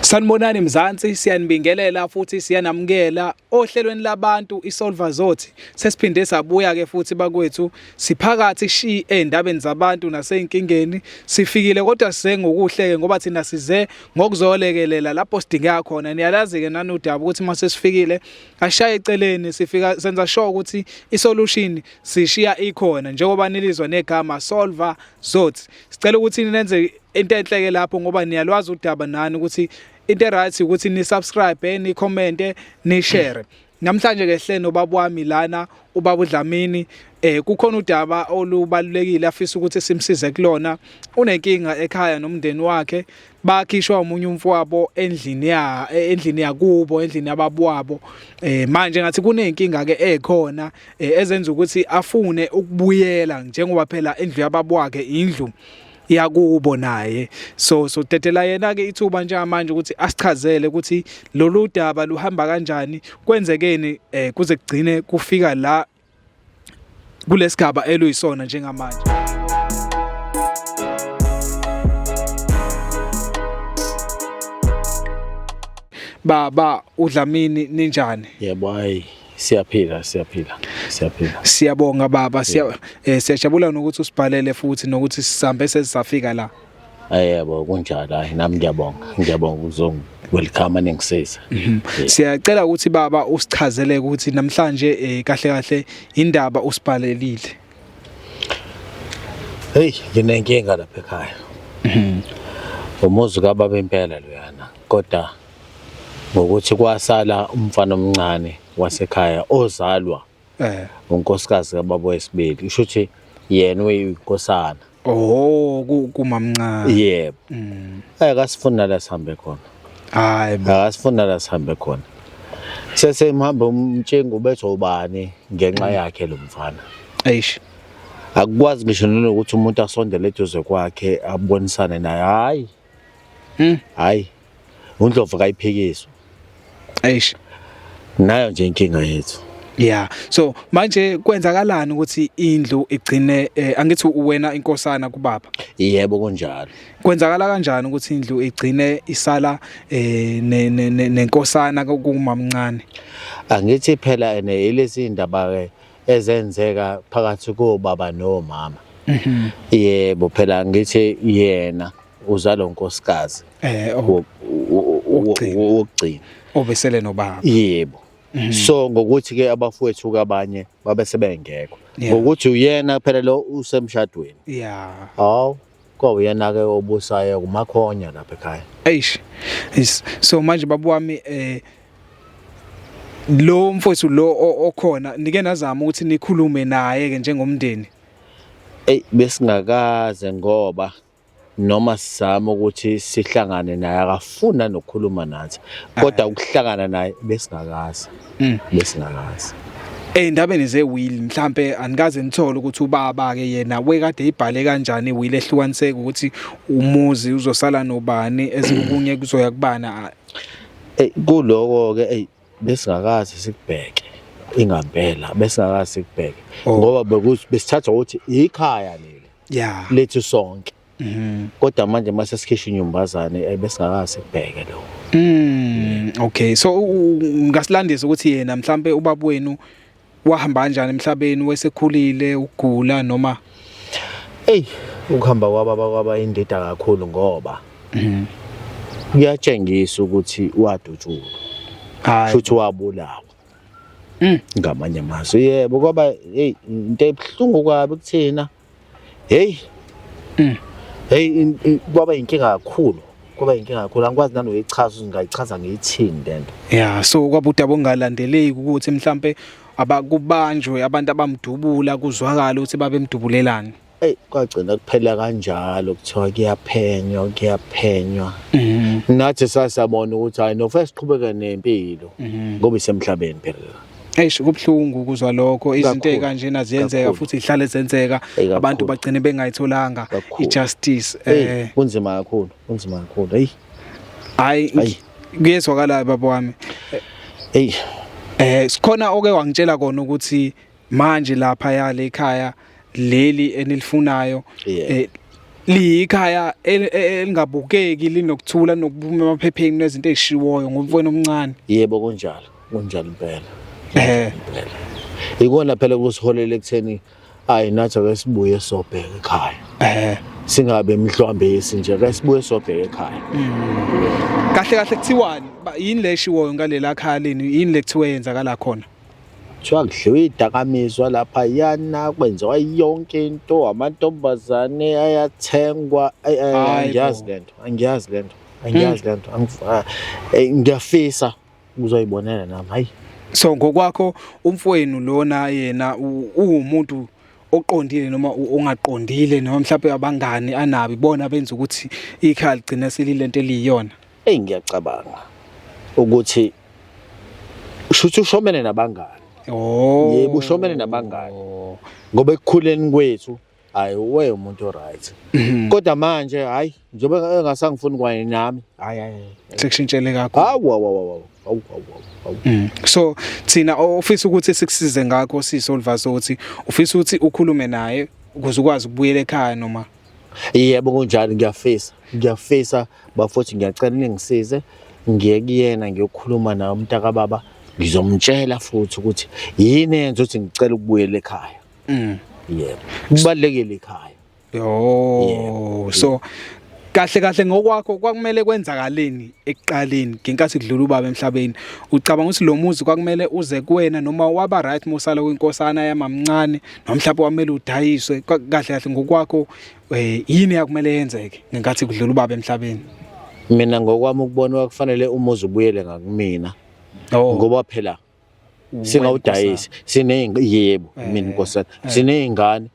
Sanibonani Mzansi, siyanibingelela futhi siyanamukela ohlelweni labantu iSolva Zothi. Sesiphinde sabuya ke futhi bakwethu siphakathi shi endabeni zabantu nasey'nkingeni. Sifikile kodwa size ngokuhleke ngoba thina size ngokuzolekelela lapho sidingeka khona. Niyalazi ke nanodaba ukuthi mase sifikile ashaye eceleni sifika senza sure ukuthi isolution sishiya ikhona njengoba nilizwa negama Solva Zothi. Sicela ukuthi nenze into enhleke lapho ngoba niyalwazi udaba nani ukuthi into right ukuthi ni subscribe ni comment ni share. Namhlanje ke hle nobaba wami lana ubaba uDlamini kukhona udaba olubalulekile afisa ukuthi simsize kulona. Unenkinga ekhaya nomndeni wakhe bakhishwa umunye umfowabo endlini yakubo endlini yababwabo. Manje ngathi kunenkinga ke ekhona ezenza ukuthi afune ukubuyela njengoba phela endlu yababwakhe indlu yakubo naye so tetela yena ke ithuba njengamanje ukuthi asichazele ukuthi lolu daba luhamba kanjani kwenzekeni kuze kugcine kufika la kulesigaba eluyisona njengamanje. Baba uDlamini ninjani? Yebo hayi siyaphila. Siyabonga baba siyajabula nokuthi usibhalele futhi nokuthi sisambe sesifika la. Yebo kunjalo hayi nami ngiyabonga welcome ningisisa. Siyacela ukuthi baba usichazele ukuthi namhlanje kahle indaba usibhalelile. Hey nginenkinga lapha ekhaya. Umuzi kababa impela loyana kodwa ngokuthi kwasala umfana omncane wasekhaya ozalwa unkosikazi kababa wesibili usho ukuthi yena uyinkosana. Oh kumamncane. Yebo. Akasifuna la sihambe khona. Hayi akasifuna la sihambe khona. Sesemhamba umtshengo ubetho ubani ngenxa yakhe lo mfana. Eish. Akukwazi ngisho nokuthi umuntu asondele eduze kwakhe abonisane naye hayi undlovu kayiphikiswa. Eish. Nayo nje inkinga yethu. Yeah, so manje kwenzakalani ukuthi indlu igcine angithi wena inkosana kubaba? Yebo kunjalo. Kwenzakala kanjani ukuthi indlu igcine isala nenkosana kumamncane? Angithi phela lezi indaba ke ezenzeka phakathi kobaba nomama. Yebo phela ngithi yena uzalo nkosikazi ukugcina obesele nobaba. Yebo. So ngokuthi ke abafowethu kabanye babe sebengekho ngokuthi uyena phela lo usemshadweni. Yeah. Hawu kwawuyena ke obusayo kumakhonya lapha ekhaya. Eish. So manje baba wami lo mfowethu lo okhona nike nazama ukuthi nikhulume naye ke njengomndeni. Besingakaze ngoba noma sizama ukuthi sihlangane naye akafuna nokukhuluma nathi kodwa ukuhlangana naye besingakazi. Endabeni ze-will mhlambe anikaze nithola ukuthi ubaba ke yena wekade ibhale kanjani will ehlukaniseka ukuthi umuzi uzosala nobani ezikunye kuzoya kubana. Kuloko ke besingakazi sikubheke ingempela besingakazi sikubheke ngoba besithatha ukuthi ikhaya leli. Yeah. Lethu sonke. Kodwa manje mase sikhisha inyumbazane besingakazi sikubheke lo. Okay, so ngasilandisa ukuthi yena mhlambe ubaba wenu wahamba kanjani emhlabeni wesekhulile ugula noma ukuhamba kwaba indeda kakhulu ngoba kuyatshengisa ukuthi wadutshulwa. Futhi wabulawa. Ngamanye amazwi yebo kwaba into ebhlungu kwabe kuthina. Kwaba inkinga kakhulu. Angikwazi nanoyichaza ngingayichaza ngiyithini lento. Yeah, so kwabudaba ongalandeleki ukuthi mhlambe abakubanjwe abantu abamdubula kuzwakala ukuthi babemdubulelani. Kwagcina kuphela kanjalo kuthiwa kuyaphenywa. Nathi sasabona ukuthi hayi no first siqhubeka nempilo ngoba isemhlabeni phela. Kubhlungu kuzwa lokho izinto ezikanjena ziyenzeka futhi ihlale zenzeka abantu bagcine bengayitholanga ijustice. Kunzima kakhulu. Hayi kuyezwakala baba wami. Sikhona oke wangitshela kona ukuthi manje lapha yale ekhaya leli enilifunayo liyikhaya elingabukeki linokuthula nokuphuma emaphepheni nezinto ezishiwoyo ngomfweni omncane. Yebo kunjalo impela. Ikona phela kusiholele ekutheni hayi nathi ake sibuye sobheka ekhaya. Singabe emhlwambisi nje ake sibuye sobheka ekhaya. Kahle kuthiwani yini leshiwoyo ngalela khaya leni yini lekuthiwe yenzakala khona? Kuthiwa kudliwe idakamizwa lapha yana kwenziwa yonke into amantombazane ayathengwa angiyazi lento ngiyafisa uzoyibonela nami hayi. So ngokwakho umfowenu lona yena uwumuntu oqondile noma ongaqondile noma mhlawumbe abangani anabi bona benza ukuthi ikhaya ligcina selilento eliyiyona? Ngiyacabanga ukuthi ushuthi ushomene nabangani. Yebo ushomene nabangani. Ngoba ekukhuleni kwethu hayi uwe umuntu oright. Kodwa manje hayi njengoba engasangifuni kwanye nami hayi sekushintshele kakhulu. So thina ofisa ukuthi sikusize ngakho sisolvazo ukuthi ufisa ukuthi ukhulume naye ukuze ukwazi ukubuyela ekhaya noma? Yebo kunjalo ngiyafisa bafuthi ngiyacela ningisize ngiye kuyena ngiyokhuluma naye umntaka baba ngizomtshela futhi ukuthi yini enza ukuthi ngicela ukubuyela ekhaya. Yebo kubalekile ekhaya. So kahle ngokwakho kwakumele kwenzakaleni ekuqaleni ngenkathi kudlula ubaba emhlabeni? Ucabanga ukuthi lo muzi kwakumele uze kuwena noma waba right mosala kwinkosana yamamncane noma mhlawumbe kwamele udayiswe? Kahle ngokwakho yini yakumele yenzeke ngenkathi kudlula ubaba emhlabeni? Mina ngokwami ukubona kufanele umuzi ubuyele ngakumina. Ngoba phela singawudayisi yebo mina inkosana sineyingane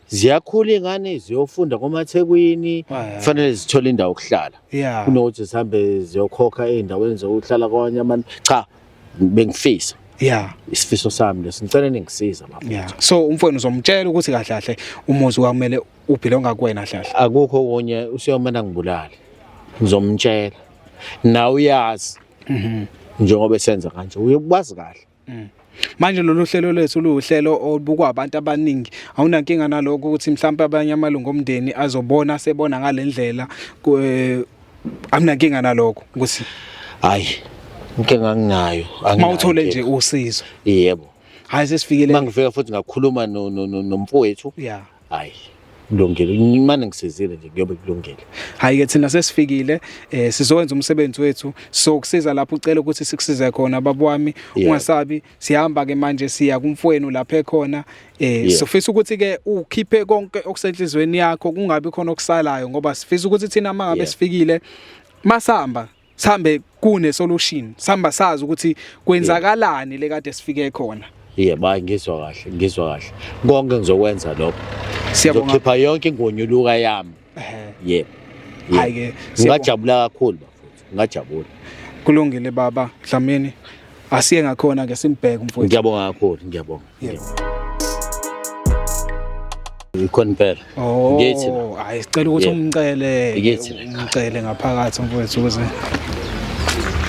ziyakhula ingane ziyofunda komathekwini kufanele zithole indawo yokuhlala kunokuthi sihambe ziyokhokha eindaweni zokuhlala kwanye abantu cha bengifisa isifiso sami leso ngicela ningisiza baba. So umfowenu uzomtshela ukuthi kahle umuzi kwakumele ubhilonga kuwena kahle akukho konye usiyomana ngibulale ngizomtshela nawe uyazi njengoba esenza kanje uyabazi kahle. Manje lolu hlelo lethu luhlelo olubukwa abantu abaningi awunankinga naloko ukuthi mhlawumbe abanye amalungu omndeni azobona sebona ngalendlela amnankinga naloko ukuthi hayi inkinga nginayo mawuthole nje usizo? Yebo hayi sesifikile mangifika futhi ngakhuluma nomfowethu hayi kulungile manje ngisizile nje kuyobe kulungile. Hayi ke thina sesifikile sizowenza umsebenzi wethu sokusiza lapho ucela ukuthi sikusize khona baba wami ungasabi sihamba ke manje siya kumfowenu lapha ekhona sifisa ukuthi ke ukhiphe konke okusenhlizweni yakho kungabi khona okusalayo ngoba sifisa ukuthi thina mangabe sifikile masamba sihambe kune solution samba sazi ukuthi kwenzakalani le kade sifike khona. Yebo ngizwa kahle konke ngizokwenza lokho siyabonga ngikhipha yonke ingonyuluka yami. Yebo hayi ke ngajabula kakhulu bafuthi ngajabula. Kulungile baba Dlamini asiye ngakhona ke simbheke umfowethu. Ngiyabonga kakhulu ngiyabonga. Ikhona impela ngithi hayi sicela ukuthi umcele ngaphakathi umfowethu ukuze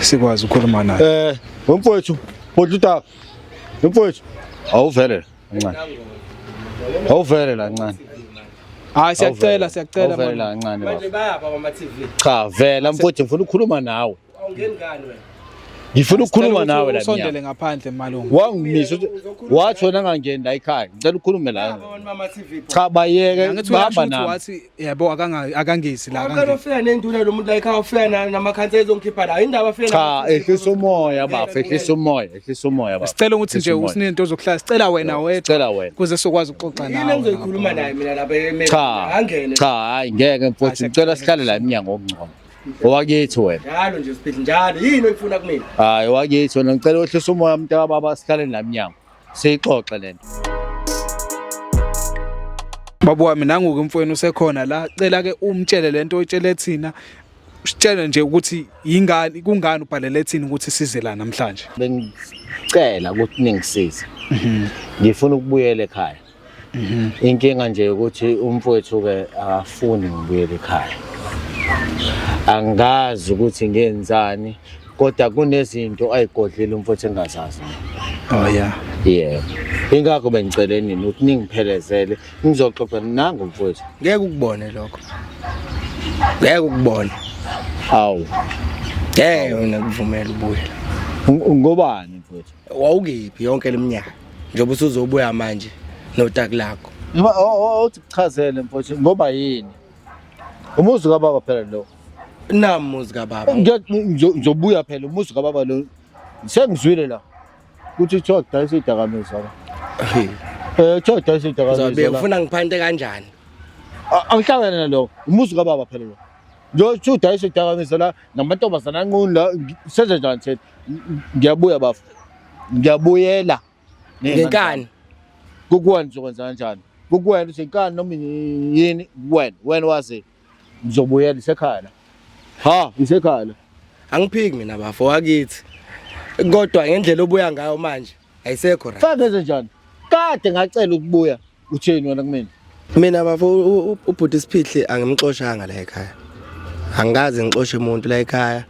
sikwazi ukukhuluma naye. Umfowethu Potluta mfowethu awuvele kancane la kancane. Hayi siyacela awuvele la kancane baba. Manje bayapha ama TV. Cha vela mfowethu ngifuna ukukhuluma nawe. Awungeni ngani wena? Ngifuna ukukhuluma nawe la usondele ngaphandle malungu. Wangimisa wathi wena ngangeni la ekhaya ngicela ukukhulume la. Abantu bama TV. Cha bayeke ngithi bahamba nami wathi yebo akangisi la akangeni. Ufika nenduna lo muntu la ekhaya ufika namakhansela ezongikhipha la indaba afika. Cha ehlisa umoya baba ehlisa umoya baba. Sicela ukuthi nje usinento zokuhlala sicela wena kuze sokwazi ukuxoxa nawe. Yini engizoyikhuluma naye mina lapha eMelika angene. Cha hayi ngeke mfowethu ngicela sihlale la eminyango okungcono. Owakithi wena. Njalo nje siphila njalo yini oyifuna kumina? Hayi owakithi wena ngicela wehlisa umoya mntaka baba sihlale la eminyango. Siyixoxe lento. Baba wami nangu-ke umfowenu usekhona la cela ke umtshele lento oyitshele thina usitshele nje ukuthi yingani kungani ubhalele thina ukuthi size la namhlanje. Bengicela ukuthi ningisize. Ngifuna ukubuyela ekhaya. Inkinga nje ukuthi umfowethu ke akafuni ngibuyele ekhaya. Angazi ukuthi ngenzani kodwa kunezinto ayigodlile umfowethu engazazi. Oh yeah. yebo ingakho bengicela nini ukuthi ningiphelezele ngizoxoxa nangu mfowethu ngeke ukubone lokho ngeke ukubone awu mina kuvumela ubuye ngobani mfowethu wawukephi yonke leminyaka njengoba usuzobuya manje notaki lakho uthi kuchazele mfowethu ngoba yini umuzi kababa phela lo nami umuzi kababa ngizobuya phela umuzi kababa lo sengizwile la kuthi thoda isidakamizwa thoda isidakamizwa befuna ngiphante kanjani angihlangane nalo umuzi kababa phela lo thoda isidakamizwa la namantombazana anquni la senze njani thina ngiyabuya bafu ngiyabuyela ngenkani kukuwena uzokwenza kanjani kukuwena usenkani noma yini wena wazi ngizobuyela isekhaya ha isekhaya angiphiki mina bafo wakithi kodwa ngendlela obuya ngayo manje ayisekho right fake njani kade ngacela ukubuya utheni wena kumina mina bafo ubhuti Siphihle angimxoshanga la ekhaya angikaze ngixoshe umuntu la ekhaya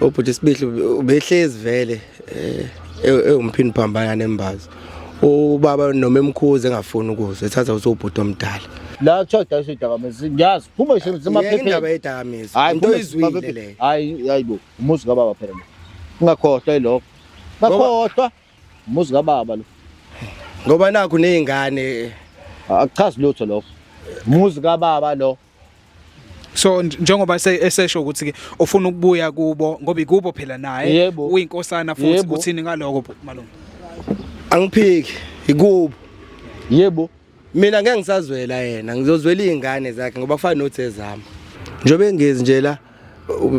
ubhuti Siphihle ubehlezi vele umphini phambana nembazo ubaba noma emkhuze engafuni ukuzwa ethatha usubhuti omdala la thoda isidakamizwa ngiyazi phuma isemaphephe indaba yedakamizwa into izwile le hayibo umuzi kababa phela lo ungakhohlwa lokho ngakhohlwa umuzi kababa lo ngoba nakho nezingane akuchazi lutho lokho umuzi kababa lo so njengoba esesho ukuthi ke ufuna ukubuya kubo ngoba ikubo phela naye uyinkosana futhi uthini ngaloko malume angiphiki ikubo yebo mina ngeke ngisazwela yena ngizozwela izingane zakhe ngoba kufana nothi ezami njobe engezi nje la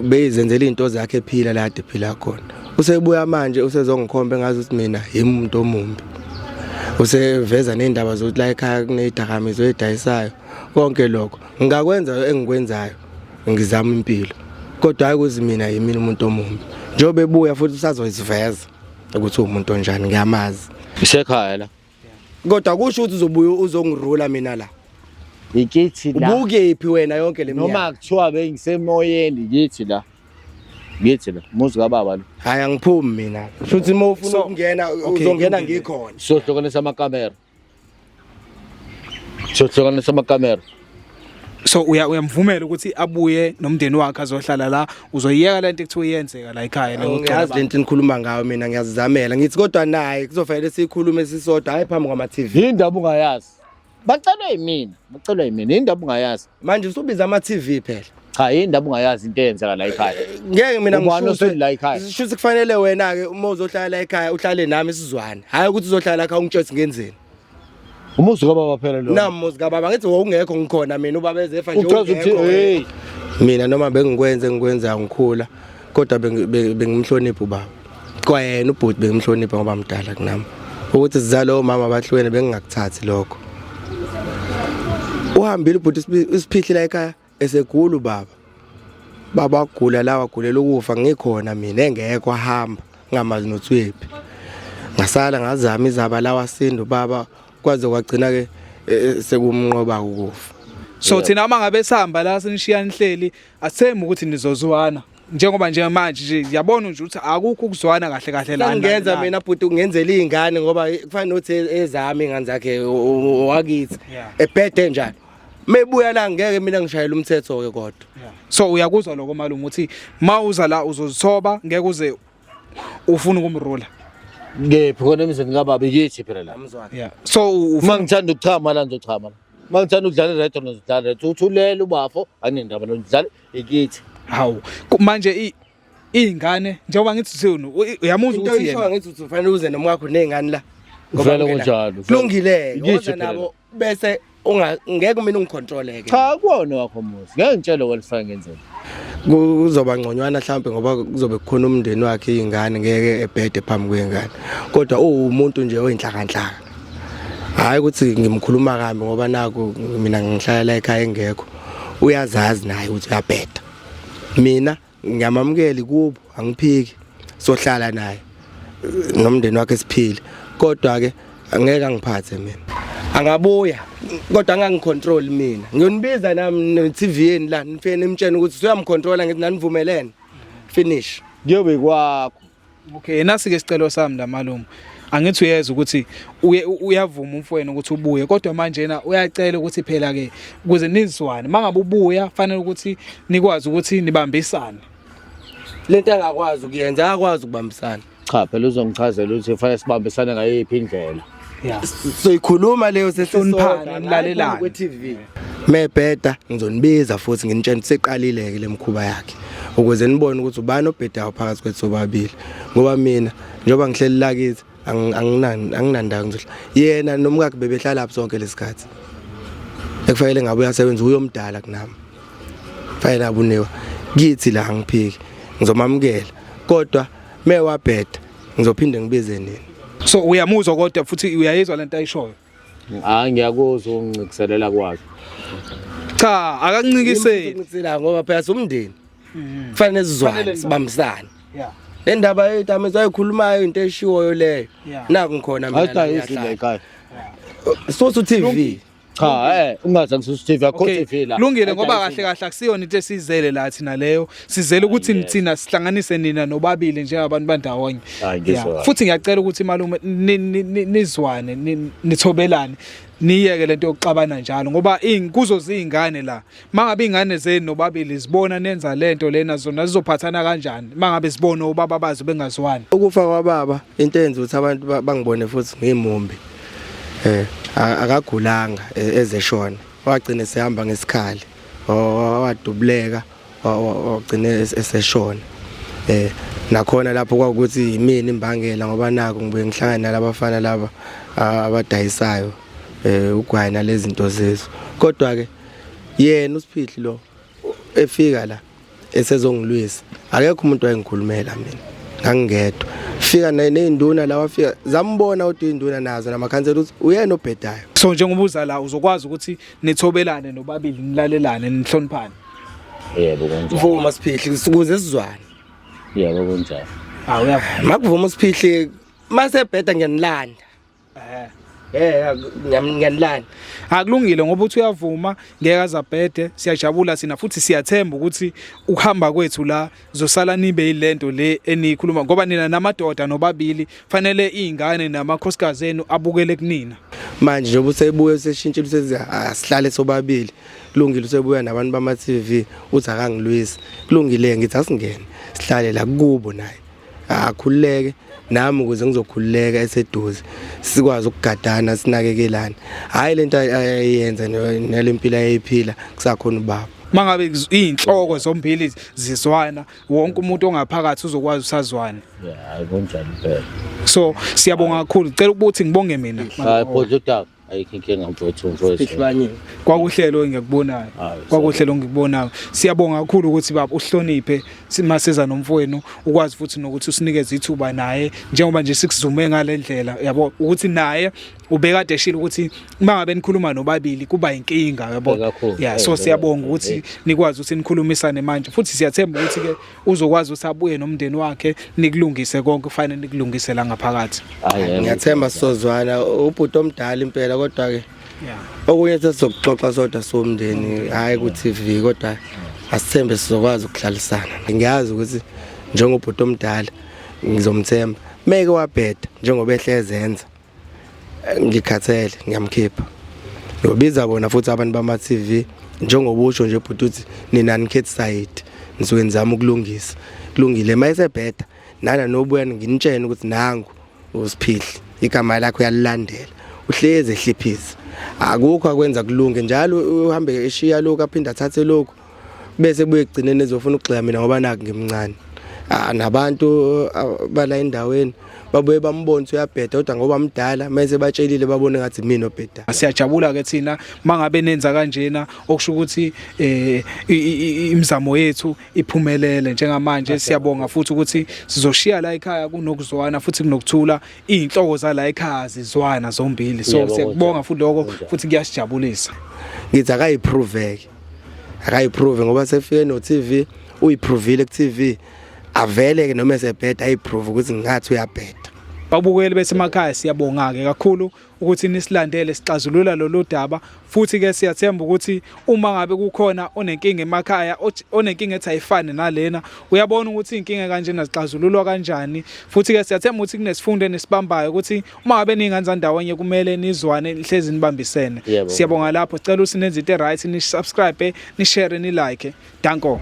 beyizenzela izinto zakhe ephila la ade phila khona usebuya manje usezongikhomba engazi ukuthi mina yimi umuntu omumbi useveza nezindaba zokuthi la ekhaya kunedakamizwe edayisayo konke lokho ngakwenza engikwenzayo ngizama impilo kodwa hayi kuzi mina yimi umuntu omumbi njobe ebuya futhi usazoyiveza ukuthi umuntu onjani ngiyamazi isekhaya la kodwa kusho ukuthi uzobuya uzongirula mina la ikithi la ubukephi wena yonke leminyaka noma kuthiwa bengisemoyeni yithi la umuzi kababa lo hayi angiphumi mina futhi uma ufuna ukungena uzongena ngikhona sohlukanisa amakamera so uyamvumela ukuthi abuye nomndeni wakhe azohlala la uzoyiyeka lento ekuthiwa iyenzeka la ekhaya la ngiyazi lento enikhuluma ngayo mina ngiyazizamela ngithi kodwa naye kuzofanele sikhulume sisodwa hayi phambi kwama TV indaba ungayazi bacelwe yimina indaba ungayazi manje usubiza ama TV phela cha indaba ungayazi into eyenzeka la ekhaya ngeke mina ngisho la ekhaya shuthi kufanele wena ke uma uzohlala la ekhaya uhlale nami sizwane hayi ukuthi uzohlala la ekhaya ungitshothi ngenzeni umuzi kababa phela lo nami umuzi kababa ngithi ungekho ngikhona mina ubaba ezefa nje uchaza ukuthi mina noma ngikwenza ngikhula kodwa bengimhlonipha ubaba kwayena ubhuti bengimhlonipha ngoba mdala kunami ukuthi sizalo omama abahlwene bengingakuthathi lokho uhambile ubhuti Siphihle la ekhaya esegula baba wagula la wagulela ukufa ngikhona mina engekho ahamba ngamazi nothwephi ngasala ngazama izaba la wasinda baba kwaze kwagcina ke sekumnqoba ukufa so thina uma ngabe sihamba la sinishiya nihleli asemba ukuthi nizozwana njengoba nje manje nje yabona nje ukuthi akukho ukuzwana kahle la ngenza mina bhuti ungenzela izingane ngoba kufana nothi ezami ingane zakhe wakithi ebhede njalo mebuya la ngeke mina ngishayela umthetho ke kodwa so uyakuzwa lokho malume ukuthi mawuza la uzozithoba ngeke uze ufuna ukumrula ngephi khona emizini kababa yithi phela la so mangithanda ukuchama la ngizochama mangithanda ukudlala iredo ngizodlala iredo uthulele ubafo anendaba nodlala ikithi hawu manje izingane njengoba ngithi senu uyamuzwa ukuthi yena ngithi ufanele uze noma wakho nezingane la vele kunjalo kulungile ngoba nabo bese ngeke mina ungicontroleke cha kuwona wakho umuzi ngeke ngitshele welifake ngenzela kuzoba ngconywana mhlawumbe ngoba kuzobe kukhona umndeni wakhe izingane ngeke ebhede phambi kwengane kodwa umuntu nje oyinhlakanhlaka hayi ukuthi ngimkhuluma kambi ngoba naku mina ngihlala la ekhaya engekho uyazazi naye ukuthi uyabheda mina ngiyamamukeli kubo angiphiki sohlala naye nomndeni wakhe siphile kodwa ke angeke angiphathe mina angabuya kodwa angangicontrol mina ngiyonibiza nami ne-TV yeni la nifike nimtshene ukuthi uyamcontrola ngithi nanivumelene finish kuyobe kwakho okay nasi ke sicelo sami la malume angithi uyeza ukuthi uyavuma umfowenu ukuthi ubuye kodwa manje na uyacela ukuthi phela ke ukuze nizwane mangabe ubuya fanele ukuthi nikwazi ukuthi nibambisane lento angakwazi ukuyenza akwazi ukubambisana cha phela uzongichazela ukuthi kufanele sibambisane ngayiphi indlela soyikhuluma leyo sesisonke nilalelana kwe-TV mebheda ngizonibiza futhi nginitshela ukuthi seqalile ke lemkhuba yakhe ukuze nibone ukuthi ubani obhedayo phakathi kwethu sobabili ngoba mina njoba ngihleli la kithi anginandanga ngizohla yena nomkakhe bebehlala lapho sonke lesikhathi ekufanele ngabe uyasebenza uyomdala kunami fanele abunewa kithi la ngiphiki ngizomamukela kodwa mewabheda ngizophinde ngibize nini so uyamuzwa kodwa futhi uyayizwa lento ayishoyo ngiyakuzwa ungiciselela kwakhe cha akakuncikiseli ngoba phela somndeni kufanele sizwane sibambisane le ndaba yethu amezwe ayikhulumayo into eshiwoyo leyo naku ngikhona mina ayidayisile ekhaya sosu TV cha ungathi ngisusa TV akho TV la kulungile ngoba kahle kahle akusiyona into esizele la thina leyo sizele ukuthi thina sihlanganise nina nobabili njengabantu bandawonye futhi ngiyacela ukuthi malume nizwane nithobelane niyeke lento yokuxabana njalo ngoba inkuzo zingane la mangabe ingane zenu nobabili zibona nenza lento lena zona zizophathana kanjani mangabe sibona ubaba bazo bengazwani ukufa kwababa into enza ukuthi abantu bangibone futhi ngimumbi akagulanga ezeshona wagcina sehamba ngesikhali wadubuleka wagcina eseshona nakhona lapho kwakuthi yimini imbangela ngoba naku ngibuye ngihlangana nalabafana laba abadayisayo ugwayi nalezi zinto zezo kodwa ke yena uSiphihli lo efika la esezongilwisa akekho umuntu wayengikhulumela mina ngangedwa fika nezinduna la wafika zambona ukuthi induna nazo namakhansela ukuthi uyena obhedayo so njengobuza la uzokwazi ukuthi nithobelane nobabili nilalelane nihloniphane yebo konjalo mvuma Siphihli ukuze sizwane yebo konjalo uyavuma makuvuma uSiphihli masebheda ngiyanilanda ngiyanilanda akulungile ngoba uthi uyavuma ngeke azabhede siyajabula sina futhi siyathemba ukuthi ukuhamba kwethu la zosala nibe yilento le enikhuluma ngoba nina namadoda nobabili fanele izingane namakhosikazi enu abukele kunina manje njengoba usebuye seshintshile usethi asihlale sobabili kulungile usebuya nabantu bama TV uthi akangilwisi kulungile ngithi asingene sihlale la kubo naye akhululeke nami ukuze ngizokhululeka eseduze sikwazi ukugadana sinakekelana hayi lento ayenza nelempilo ayiphila kusakhona ubaba mangabe izinhloko zombili zizwana wonke umuntu ongaphakathi uzokwazi usazwana hayi konjalo phela so siyabonga kakhulu cela ukuthi ngibonge mina hayi Bhodlodaba ayikho inkinga mfowethu kwakuhlelo engikubonayo kwakuhlelo engikubonayo siyabonga kakhulu ukuthi baba uhloniphe simaseza nomfowenu ukwazi futhi nokuthi usinikeze ithuba naye njengoba nje sikuzume ngalendlela yabo ukuthi naye ubekade eshila ukuthi mangabe nikhuluma nobabili kuba inkinga yabo so siyabonga ukuthi nikwazi ukuthi nikhulumisane manje futhi siyathemba ukuthi ke uzokwazi ukuthi abuye nomndeni wakhe nikulungise konke kufanele nikulungise la ngaphakathi ngiyathemba sizozwana ubhuti omdala impela kodwa ke okunye sesizokuxoxa sodwa somndeni hayi ku TV kodwa asithembe sizokwazi ukuhlalisana ngiyazi ukuthi njengobhuti omdala ngizomthemba meke wabheda njengoba ehlezenza ngikhathele ngiyamkhipha ngobiza bona futhi abantu bama TV njengoba usho nje bhuti uthi nina nikhethi side nisuke nizama ukulungisa kulungile mayesebheda nana nobuya nginitshene ukuthi nangu uSiphihli igama lakho uyalilandela uhleze ehliphisa akukho akwenza kulunge njalo uhambe eshiya lokho aphinda athathe lokho bese buye egcineni ezofuna ukugxila mina ngoba naku ngimncane nabantu bala endaweni babuye bambone uyabheda kodwa ngoba amdala mase batshelile babone ngathi mina obheda siyajabula ke thina mangabe nenza kanjena okusho ukuthi imizamo yethu iphumelele njengamanje siyabonga futhi ukuthi sizoshiya la ekhaya kunokuzwana futhi kunokuthula izinhloko zala ekhaya zizwana zombili so siyakubonga futhi lokho futhi kuyasijabulisa ngithi akayiprove ngoba sefike no TV uyiprovile ku TV avele ke noma esebheda ayiprove ukuthi ngathi uyabheda babukeli besemakhaya siyabonga-ke kakhulu ukuthi nisilandele sixazulula lolu daba, futhi-ke siyathemba ukuthi uma ngabe kukhona onenkinga emakhaya onenkinga ethi ayifani nalena, uyabona ukuthi iy'nkinga kanjena zixazululwa kanjani, futhi-ke siyathemba ukuthi kunesifundo enisibambayo ukuthi uma ngabe niy'ngane zandawonye kumele nizwane nihlezi nibambisene. Siyabonga lapho, sicela ukuthi nenze into right, nisubscribe, nishare, nilike. Danko.